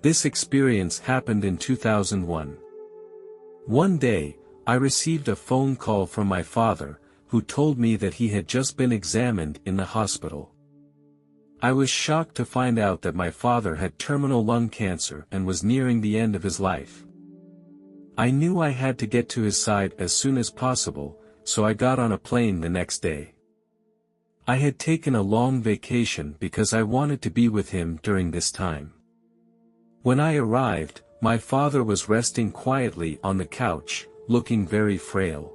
This experience happened in 2001. One day, I received a phone call from my father, who told me that he had just been examined in the hospital. I was shocked to find out that my father had terminal lung cancer and was nearing the end of his life. I knew I had to get to his side as soon as possible, so I got on a plane the next day. I had taken a long vacation because I wanted to be with him during this time. When I arrived, my father was resting quietly on the couch, looking very frail.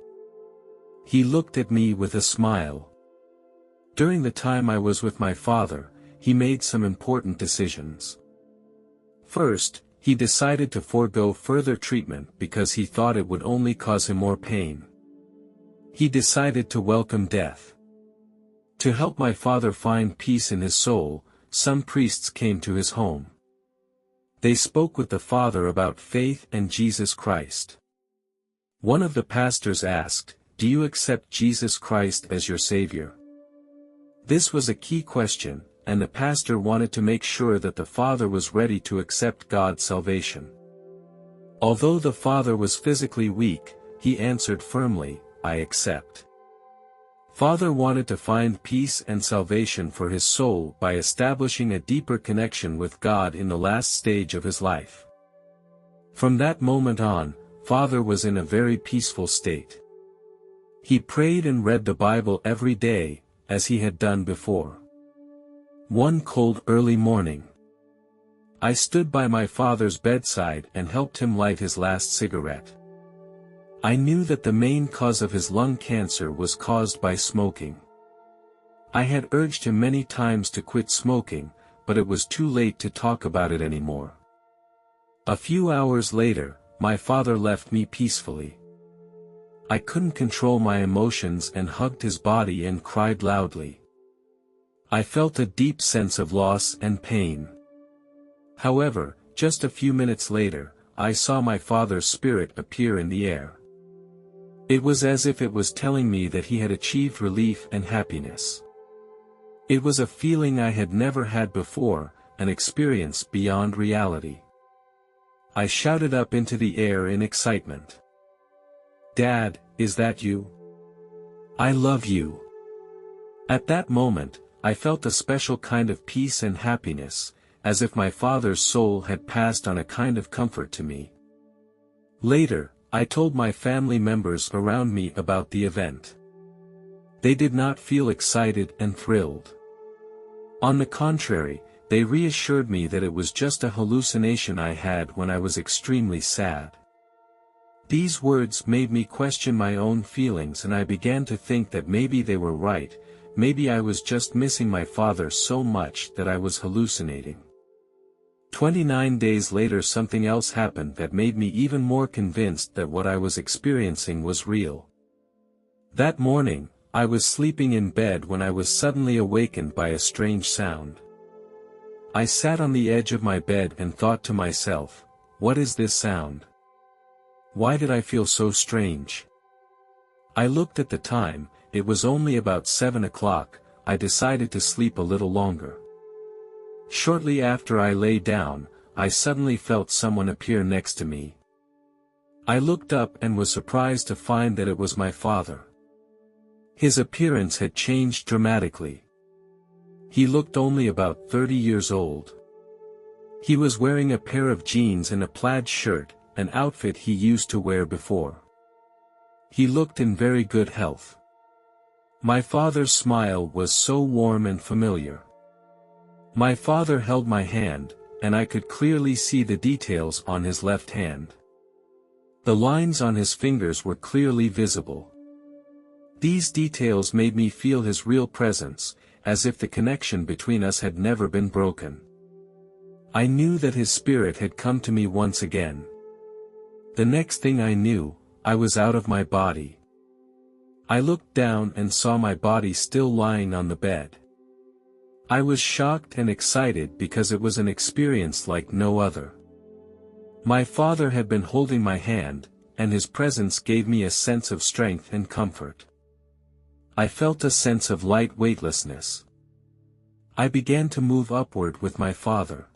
He looked at me with a smile. During the time I was with my father, he made some important decisions. First, he decided to forego further treatment because he thought it would only cause him more pain. He decided to welcome death. To help my father find peace in his soul, some priests came to his home. They spoke with the father about faith and Jesus Christ. One of the pastors asked, "Do you accept Jesus Christ as your Savior?" This was a key question, and the pastor wanted to make sure that the father was ready to accept God's salvation. Although the father was physically weak, he answered firmly, "I accept." Father wanted to find peace and salvation for his soul by establishing a deeper connection with God in the last stage of his life. From that moment on, Father was in a very peaceful state. He prayed and read the Bible every day, as he had done before. One cold early morning, I stood by my father's bedside and helped him light his last cigarette. I knew that the main cause of his lung cancer was caused by smoking. I had urged him many times to quit smoking, but it was too late to talk about it anymore. A few hours later, my father left me peacefully. I couldn't control my emotions and hugged his body and cried loudly. I felt a deep sense of loss and pain. However, just a few minutes later, I saw my father's spirit appear in the air. It was as if it was telling me that he had achieved relief and happiness. It was a feeling I had never had before, an experience beyond reality. I shouted up into the air in excitement. "Dad, is that you? I love you." At that moment, I felt a special kind of peace and happiness, as if my father's soul had passed on a kind of comfort to me. Later, I told my family members around me about the event. They did not feel excited and thrilled. On the contrary, they reassured me that it was just a hallucination I had when I was extremely sad. These words made me question my own feelings, and I began to think that maybe they were right, maybe I was just missing my father so much that I was hallucinating. 29 days later, something else happened that made me even more convinced that what I was experiencing was real. That morning, I was sleeping in bed when I was suddenly awakened by a strange sound. I sat on the edge of my bed and thought to myself, "What is this sound? Why did I feel so strange?" I looked at the time, it was only about 7 o'clock. I decided to sleep a little longer. Shortly after I lay down, I suddenly felt someone appear next to me. I looked up and was surprised to find that it was my father. His appearance had changed dramatically. He looked only about 30 years old. He was wearing a pair of jeans and a plaid shirt, an outfit he used to wear before. He looked in very good health. My father's smile was so warm and familiar. My father held my hand, and I could clearly see the details on his left hand. The lines on his fingers were clearly visible. These details made me feel his real presence, as if the connection between us had never been broken. I knew that his spirit had come to me once again. The next thing I knew, I was out of my body. I looked down and saw my body still lying on the bed. I was shocked and excited because it was an experience like no other. My father had been holding my hand, and his presence gave me a sense of strength and comfort. I felt a sense of light weightlessness. I began to move upward with my father.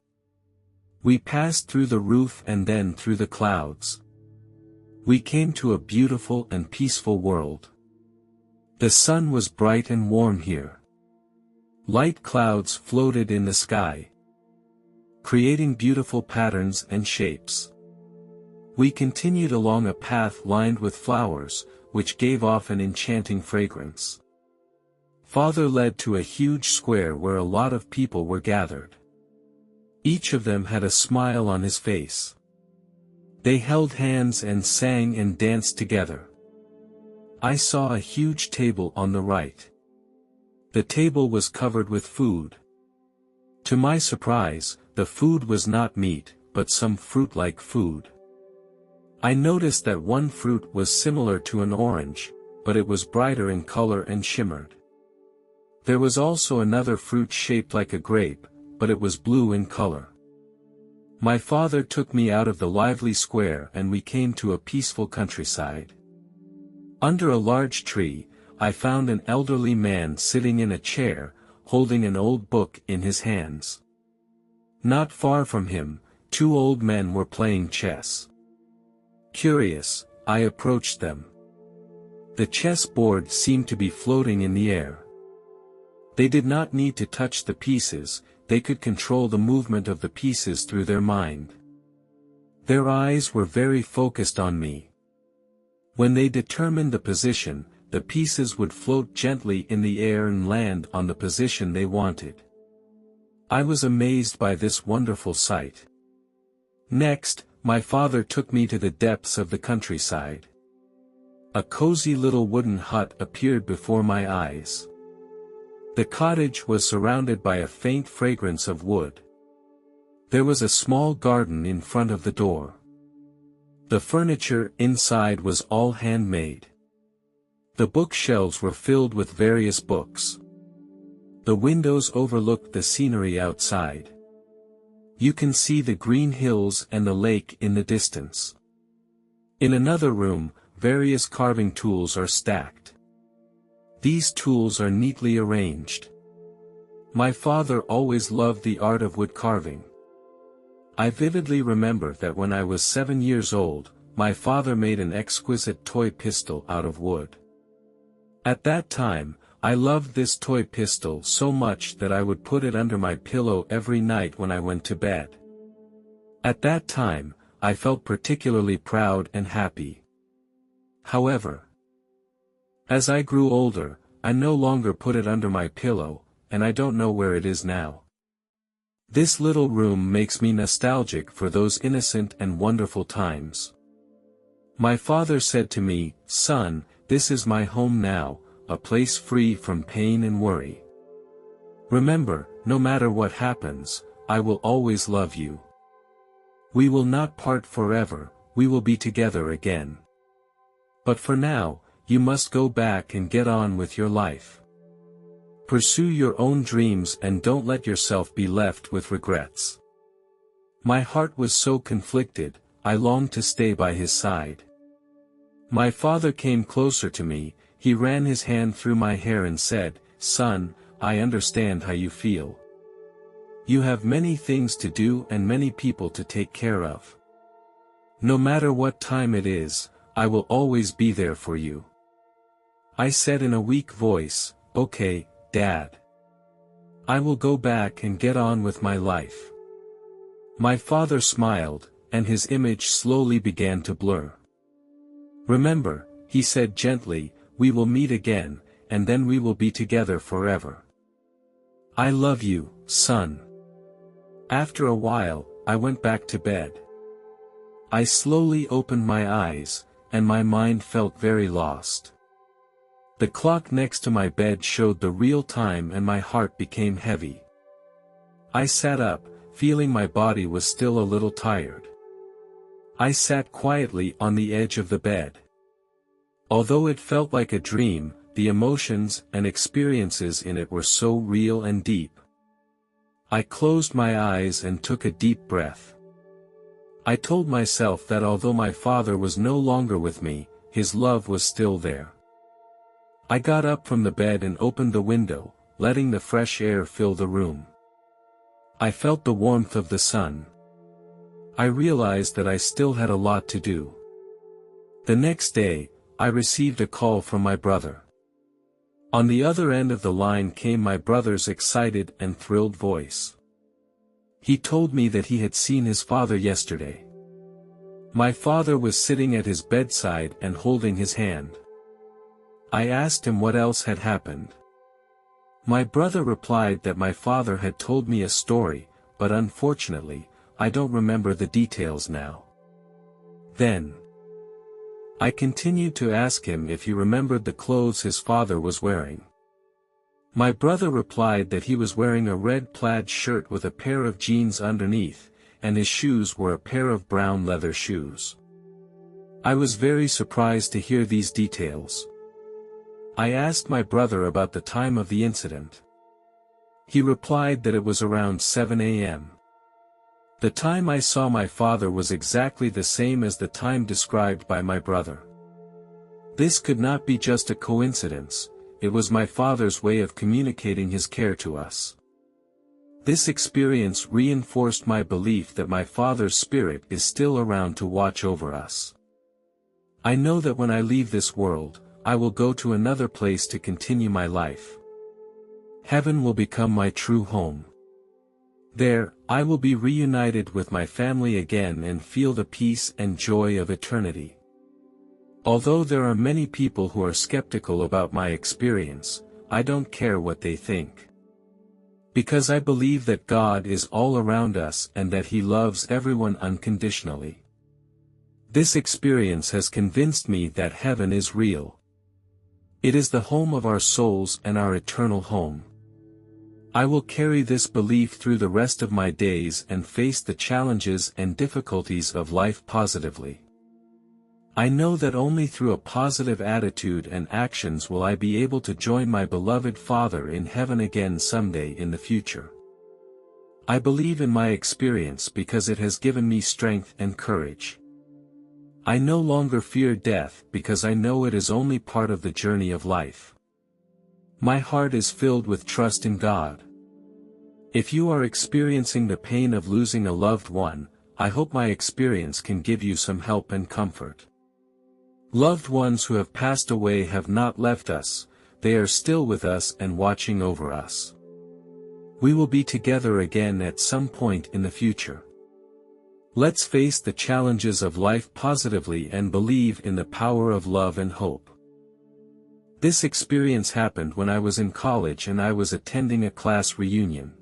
We passed through the roof and then through the clouds. We came to a beautiful and peaceful world. The sun was bright and warm here. Light clouds floated in the sky, creating beautiful patterns and shapes. We continued along a path lined with flowers, which gave off an enchanting fragrance. Father led to a huge square where a lot of people were gathered. Each of them had a smile on his face. They held hands and sang and danced together. I saw a huge table on the right. The table was covered with food. To my surprise, the food was not meat, but some fruit-like food. I noticed that one fruit was similar to an orange, but it was brighter in color and shimmered. There was also another fruit shaped like a grape, but it was blue in color. My father took me out of the lively square and we came to a peaceful countryside. Under a large tree, I found an elderly man sitting in a chair, holding an old book in his hands. Not far from him, two old men were playing chess. Curious, I approached them. The chess board seemed to be floating in the air. They did not need to touch the pieces, they could control the movement of the pieces through their mind. Their eyes were very focused on me. When they determined the position, the pieces would float gently in the air and land on the position they wanted. I was amazed by this wonderful sight. Next, my father took me to the depths of the countryside. A cozy little wooden hut appeared before my eyes. The cottage was surrounded by a faint fragrance of wood. There was a small garden in front of the door. The furniture inside was all handmade. The bookshelves were filled with various books. The windows overlooked the scenery outside. You can see the green hills and the lake in the distance. In another room, various carving tools are stacked. These tools are neatly arranged. My father always loved the art of wood carving. I vividly remember that when I was 7 years old, my father made an exquisite toy pistol out of wood. At that time, I loved this toy pistol so much that I would put it under my pillow every night when I went to bed. At that time, I felt particularly proud and happy. However, as I grew older, I no longer put it under my pillow, and I don't know where it is now. This little room makes me nostalgic for those innocent and wonderful times. My father said to me, "Son, this is my home now, a place free from pain and worry. Remember, no matter what happens, I will always love you. We will not part forever, we will be together again. But for now, you must go back and get on with your life. Pursue your own dreams and don't let yourself be left with regrets." My heart was so conflicted, I longed to stay by his side. My father came closer to me, he ran his hand through my hair and said, "Son, I understand how you feel. You have many things to do and many people to take care of. No matter what time it is, I will always be there for you." I said in a weak voice, "Okay, Dad. I will go back and get on with my life." My father smiled, and his image slowly began to blur. "Remember," he said gently, "we will meet again, and then we will be together forever. I love you, son." After a while, I went back to bed. I slowly opened my eyes, and my mind felt very lost. The clock next to my bed showed the real time and my heart became heavy. I sat up, feeling my body was still a little tired. I sat quietly on the edge of the bed. Although it felt like a dream, the emotions and experiences in it were so real and deep. I closed my eyes and took a deep breath. I told myself that although my father was no longer with me, his love was still there. I got up from the bed and opened the window, letting the fresh air fill the room. I felt the warmth of the sun. I realized that I still had a lot to do. The next day, I received a call from my brother. On the other end of the line came my brother's excited and thrilled voice. He told me that he had seen his father yesterday. My father was sitting at his bedside and holding his hand. I asked him what else had happened. My brother replied that my father had told me a story, but unfortunately, I don't remember the details now. Then, I continued to ask him if he remembered the clothes his father was wearing. My brother replied that he was wearing a red plaid shirt with a pair of jeans underneath, and his shoes were a pair of brown leather shoes. I was very surprised to hear these details. I asked my brother about the time of the incident. He replied that it was around 7 a.m. The time I saw my father was exactly the same as the time described by my brother. This could not be just a coincidence, it was my father's way of communicating his care to us. This experience reinforced my belief that my father's spirit is still around to watch over us. I know that when I leave this world, I will go to another place to continue my life. Heaven will become my true home. There, I will be reunited with my family again and feel the peace and joy of eternity. Although there are many people who are skeptical about my experience, I don't care what they think. Because I believe that God is all around us and that He loves everyone unconditionally. This experience has convinced me that heaven is real. It is the home of our souls and our eternal home. I will carry this belief through the rest of my days and face the challenges and difficulties of life positively. I know that only through a positive attitude and actions will I be able to join my beloved Father in heaven again someday in the future. I believe in my experience because it has given me strength and courage. I no longer fear death because I know it is only part of the journey of life. My heart is filled with trust in God. If you are experiencing the pain of losing a loved one, I hope my experience can give you some help and comfort. Loved ones who have passed away have not left us, they are still with us and watching over us. We will be together again at some point in the future. Let's face the challenges of life positively and believe in the power of love and hope. This experience happened when I was in college and I was attending a class reunion.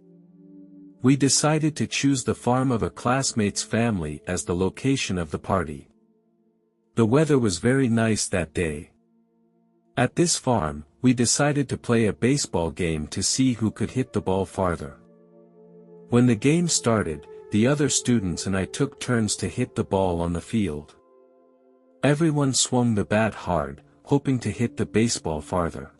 We decided to choose the farm of a classmate's family as the location of the party. The weather was very nice that day. At this farm, we decided to play a baseball game to see who could hit the ball farther. When the game started, the other students and I took turns to hit the ball on the field. Everyone swung the bat hard, hoping to hit the baseball farther.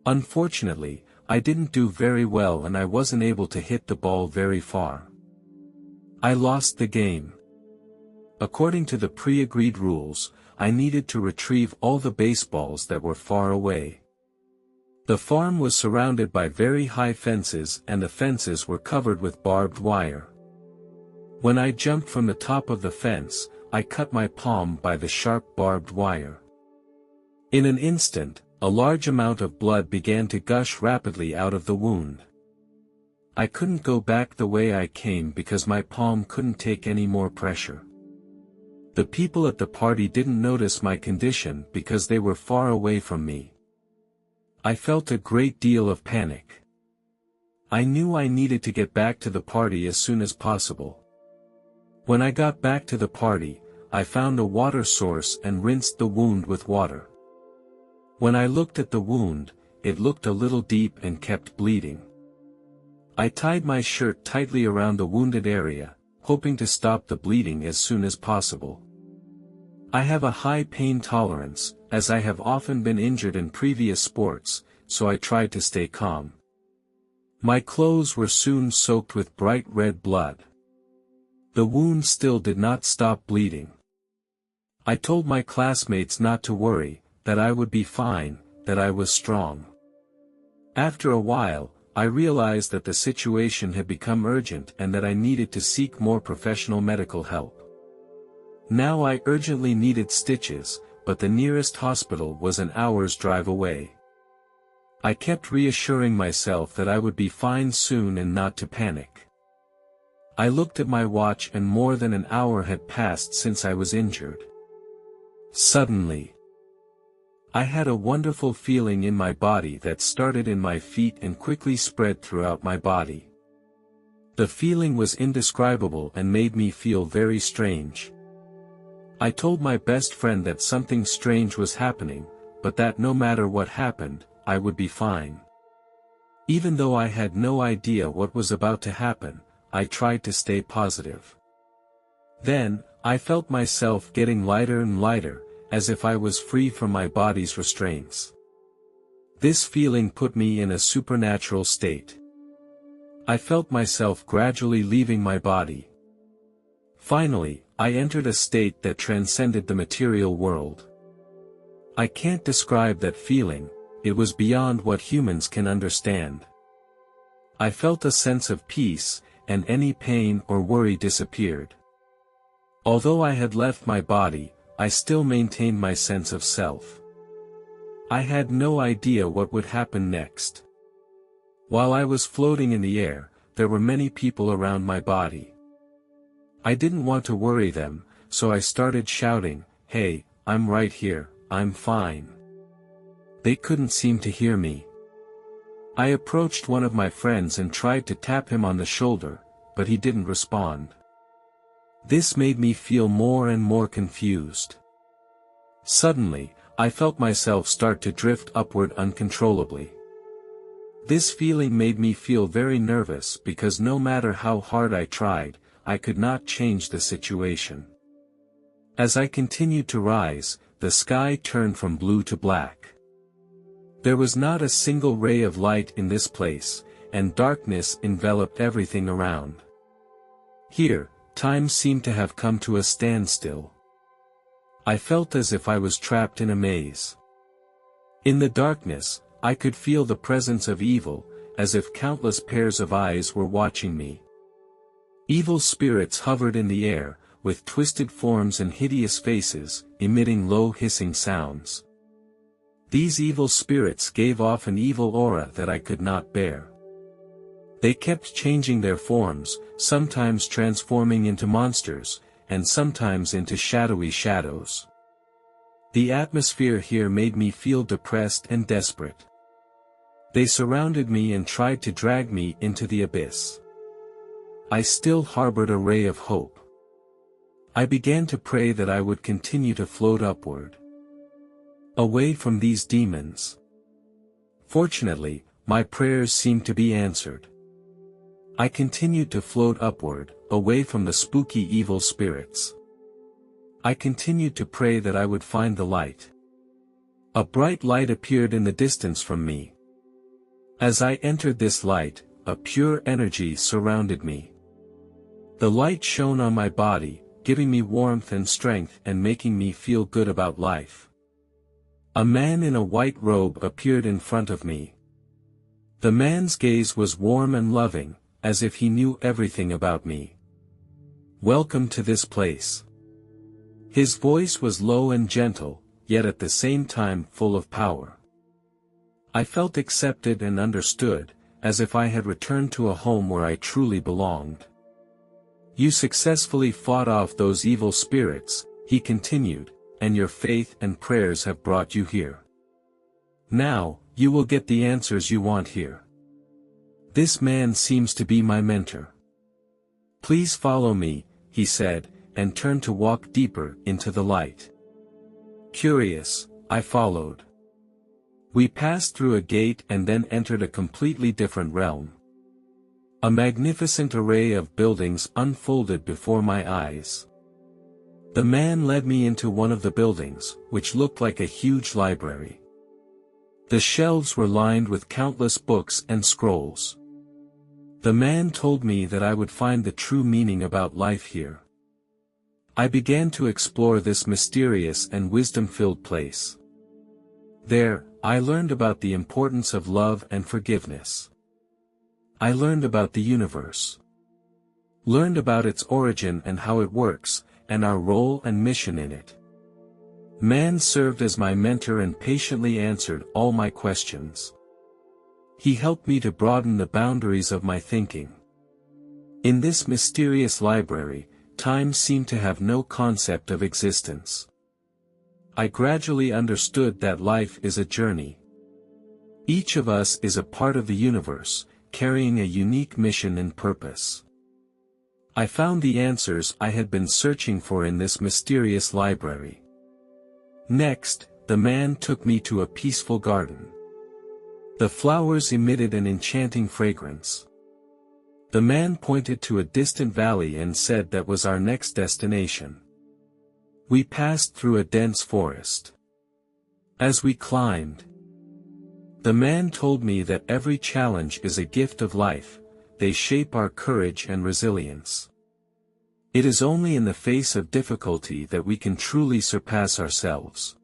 Unfortunately, I didn't do very well and I wasn't able to hit the ball very far. I lost the game. According to the pre-agreed rules, I needed to retrieve all the baseballs that were far away. The farm was surrounded by very high fences and the fences were covered with barbed wire. When I jumped from the top of the fence, I cut my palm by the sharp barbed wire. In an instant, a large amount of blood began to gush rapidly out of the wound. I couldn't go back the way I came because my palm couldn't take any more pressure. The people at the party didn't notice my condition because they were far away from me. I felt a great deal of panic. I knew I needed to get back to the party as soon as possible. When I got back to the party, I found a water source and rinsed the wound with water. When I looked at the wound, it looked a little deep and kept bleeding. I tied my shirt tightly around the wounded area, hoping to stop the bleeding as soon as possible. I have a high pain tolerance, as I have often been injured in previous sports, so I tried to stay calm. My clothes were soon soaked with bright red blood. The wound still did not stop bleeding. I told my classmates not to worry, that I would be fine, that I was strong. After a while, I realized that the situation had become urgent and that I needed to seek more professional medical help. Now I urgently needed stitches, but the nearest hospital was an hour's drive away. I kept reassuring myself that I would be fine soon and not to panic. I looked at my watch and more than an hour had passed since I was injured. Suddenly, I had a wonderful feeling in my body that started in my feet and quickly spread throughout my body. The feeling was indescribable and made me feel very strange. I told my best friend that something strange was happening, but that no matter what happened, I would be fine. Even though I had no idea what was about to happen, I tried to stay positive. Then, I felt myself getting lighter and lighter, as if I was free from my body's restraints. This feeling put me in a supernatural state. I felt myself gradually leaving my body. Finally, I entered a state that transcended the material world. I can't describe that feeling, it was beyond what humans can understand. I felt a sense of peace, and any pain or worry disappeared. Although I had left my body, I still maintained my sense of self. I had no idea what would happen next. While I was floating in the air, there were many people around my body. I didn't want to worry them, so I started shouting, "Hey, I'm right here, I'm fine." They couldn't seem to hear me. I approached one of my friends and tried to tap him on the shoulder, but he didn't respond. This made me feel more and more confused. Suddenly, I felt myself start to drift upward uncontrollably. This feeling made me feel very nervous because no matter how hard I tried, I could not change the situation. As I continued to rise, the sky turned from blue to black. There was not a single ray of light in this place, and darkness enveloped everything around. Here, time seemed to have come to a standstill. I felt as if I was trapped in a maze. In the darkness, I could feel the presence of evil, as if countless pairs of eyes were watching me. Evil spirits hovered in the air, with twisted forms and hideous faces, emitting low hissing sounds. These evil spirits gave off an evil aura that I could not bear. They kept changing their forms, sometimes transforming into monsters, and sometimes into shadowy shadows. The atmosphere here made me feel depressed and desperate. They surrounded me and tried to drag me into the abyss. I still harbored a ray of hope. I began to pray that I would continue to float upward, away from these demons. Fortunately, my prayers seemed to be answered. I continued to float upward, away from the spooky evil spirits. I continued to pray that I would find the light. A bright light appeared in the distance from me. As I entered this light, a pure energy surrounded me. The light shone on my body, giving me warmth and strength and making me feel good about life. A man in a white robe appeared in front of me. The man's gaze was warm and loving, as if he knew everything about me. "Welcome to this place." His voice was low and gentle, yet at the same time full of power. I felt accepted and understood, as if I had returned to a home where I truly belonged. "You successfully fought off those evil spirits," he continued, "and your faith and prayers have brought you here. Now, you will get the answers you want here. This man seems to be my mentor. Please follow me," he said, and turned to walk deeper into the light. Curious, I followed. We passed through a gate and then entered a completely different realm. A magnificent array of buildings unfolded before my eyes. The man led me into one of the buildings, which looked like a huge library. The shelves were lined with countless books and scrolls. The man told me that I would find the true meaning about life here. I began to explore this mysterious and wisdom-filled place. There, I learned about the importance of love and forgiveness. I learned about the universe. Learned about its origin and how it works, and our role and mission in it. Man served as my mentor and patiently answered all my questions. He helped me to broaden the boundaries of my thinking. In this mysterious library, time seemed to have no concept of existence. I gradually understood that life is a journey. Each of us is a part of the universe, carrying a unique mission and purpose. I found the answers I had been searching for in this mysterious library. Next, the man took me to a peaceful garden. The flowers emitted an enchanting fragrance. The man pointed to a distant valley and said that was our next destination. We passed through a dense forest. As we climbed, the man told me that every challenge is a gift of life, they shape our courage and resilience. It is only in the face of difficulty that we can truly surpass ourselves.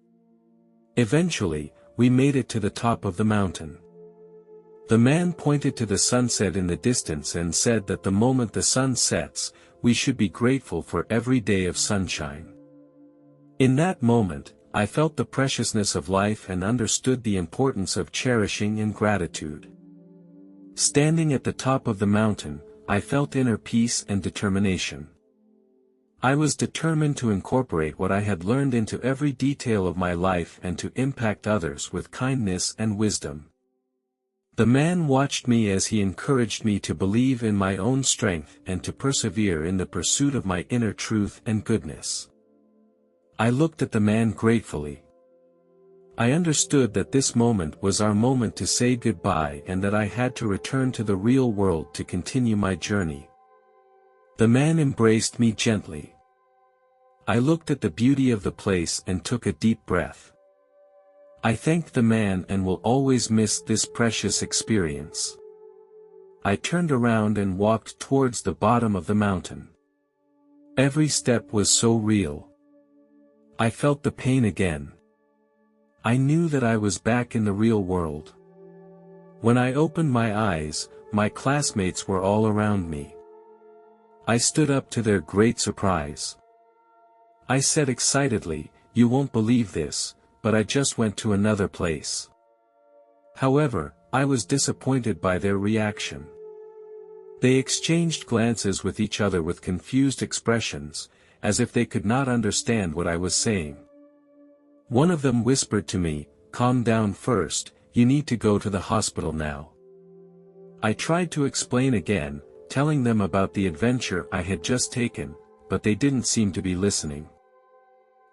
Eventually, we made it to the top of the mountain. The man pointed to the sunset in the distance and said that the moment the sun sets, we should be grateful for every day of sunshine. In that moment, I felt the preciousness of life and understood the importance of cherishing and gratitude. Standing at the top of the mountain, I felt inner peace and determination. I was determined to incorporate what I had learned into every detail of my life and to impact others with kindness and wisdom. The man watched me as he encouraged me to believe in my own strength and to persevere in the pursuit of my inner truth and goodness. I looked at the man gratefully. I understood that this moment was our moment to say goodbye and that I had to return to the real world to continue my journey. The man embraced me gently. I looked at the beauty of the place and took a deep breath. I thanked the man and will always miss this precious experience. I turned around and walked towards the bottom of the mountain. Every step was so real. I felt the pain again. I knew that I was back in the real world. When I opened my eyes, my classmates were all around me. I stood up to their great surprise. I said excitedly, "You won't believe this, but I just went to another place." However, I was disappointed by their reaction. They exchanged glances with each other with confused expressions, as if they could not understand what I was saying. One of them whispered to me, "Calm down first, you need to go to the hospital now." I tried to explain again, telling them about the adventure I had just taken, but they didn't seem to be listening.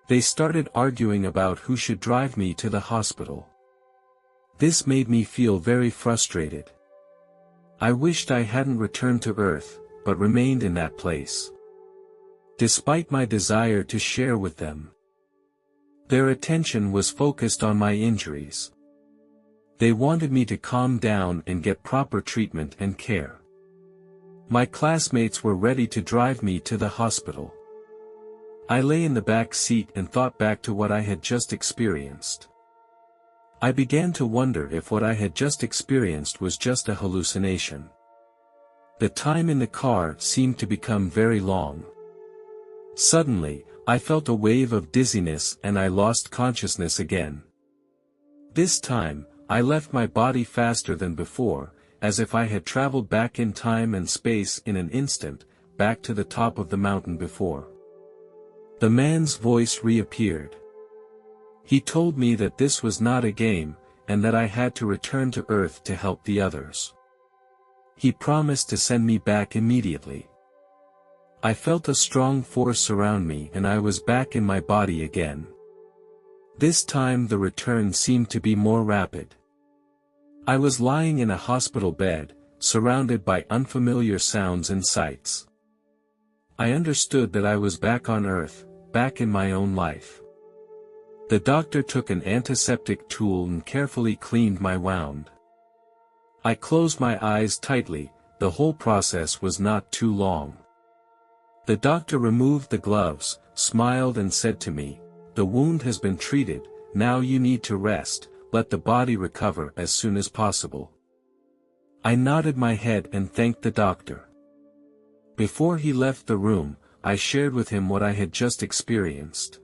They started arguing about who should drive me to the hospital. This made me feel very frustrated. I wished I hadn't returned to Earth, but remained in that place. Despite my desire to share with them, their attention was focused on my injuries. They wanted me to calm down and get proper treatment and care. My classmates were ready to drive me to the hospital. I lay in the back seat and thought back to what I had just experienced. I began to wonder if what I had just experienced was just a hallucination. The time in the car seemed to become very long. Suddenly, I felt a wave of dizziness and I lost consciousness again. This time, I left my body faster than before, as if I had traveled back in time and space in an instant, back to the top of the mountain before. The man's voice reappeared. He told me that this was not a game, and that I had to return to Earth to help the others. He promised to send me back immediately. I felt a strong force surround me and I was back in my body again. This time the return seemed to be more rapid. I was lying in a hospital bed, surrounded by unfamiliar sounds and sights. I understood that I was back on Earth, back in my own life. The doctor took an antiseptic tool and carefully cleaned my wound. I closed my eyes tightly, the whole process was not too long. The doctor removed the gloves, smiled and said to me, "The wound has been treated, now you need to rest, let the body recover as soon as possible." I nodded my head and thanked the doctor. Before he left the room, I shared with him what I had just experienced.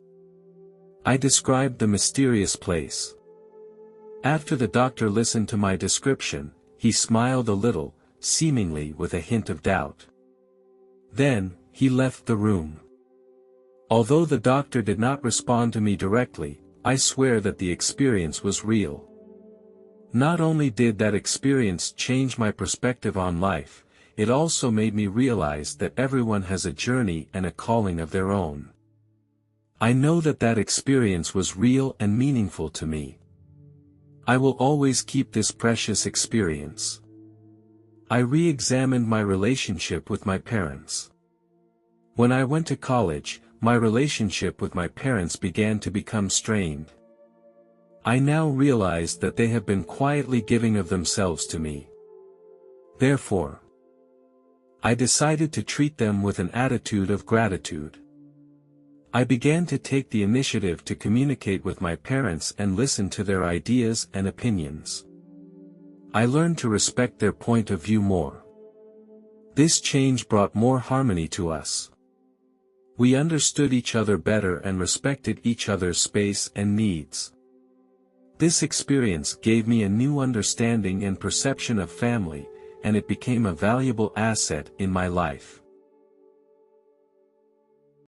I described the mysterious place. After the doctor listened to my description, he smiled a little, seemingly with a hint of doubt. Then, he left the room. Although the doctor did not respond to me directly, I swear that the experience was real. Not only did that experience change my perspective on life, it also made me realize that everyone has a journey and a calling of their own. I know that that experience was real and meaningful to me. I will always keep this precious experience. I re-examined my relationship with my parents. When I went to college, my relationship with my parents began to become strained. I now realize that they have been quietly giving of themselves to me. Therefore, I decided to treat them with an attitude of gratitude. I began to take the initiative to communicate with my parents and listen to their ideas and opinions. I learned to respect their point of view more. This change brought more harmony to us. We understood each other better and respected each other's space and needs. This experience gave me a new understanding and perception of family, and it became a valuable asset in my life.